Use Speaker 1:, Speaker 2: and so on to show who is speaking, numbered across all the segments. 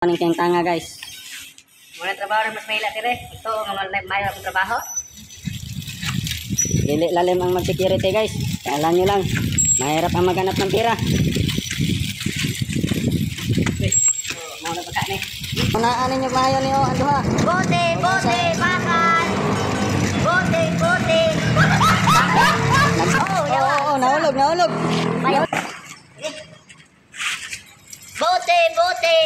Speaker 1: Kaning kayong tanga guys.
Speaker 2: Muna trabaho rin mas mahila dire. Ito ang mayo ang trabaho.
Speaker 1: Dili lalim ang mag-security guys. Alam nyo lang, mahirap ang maghanap ng pira.
Speaker 2: Muna baka ni.
Speaker 1: Unaan ninyo mayo niyo ang duha.
Speaker 2: Bote, bote, bakal. Bote, bote.
Speaker 1: Oo, nahulog.
Speaker 2: Mayo. Bote, bote.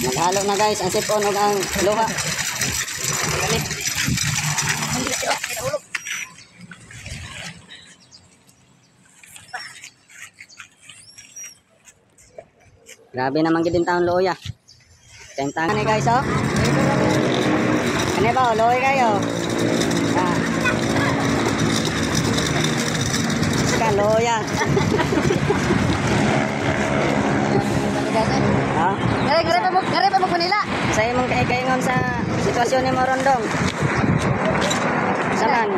Speaker 1: Naghalo na guys ang sipon ug ang luha. Grabe naman gid din taon loya. Tentangan ni guys oh. Kani ba loy kayo? Ah. Kan loya. Ha?
Speaker 2: Gare pa mo kunila.
Speaker 1: Sa imong kaingon sa sitwasyon ni mo Rondong. Saman,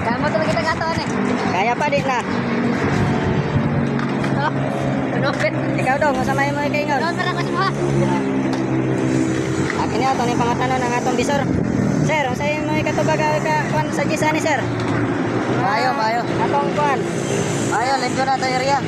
Speaker 2: Kamo to kita gato ani.
Speaker 1: kaya pa di na.
Speaker 2: Ano bet?
Speaker 1: Ikaw dong, sa may mo kaingon.
Speaker 2: Doon para ko si mo.
Speaker 1: Akin niya, ito ni pangatanon ng atong bisor. Sir, sa imo ikatubag ka kuan sa gisa ni sir.
Speaker 2: Mayo.
Speaker 1: Atong kuan.
Speaker 2: Mayo, limpyo na to area.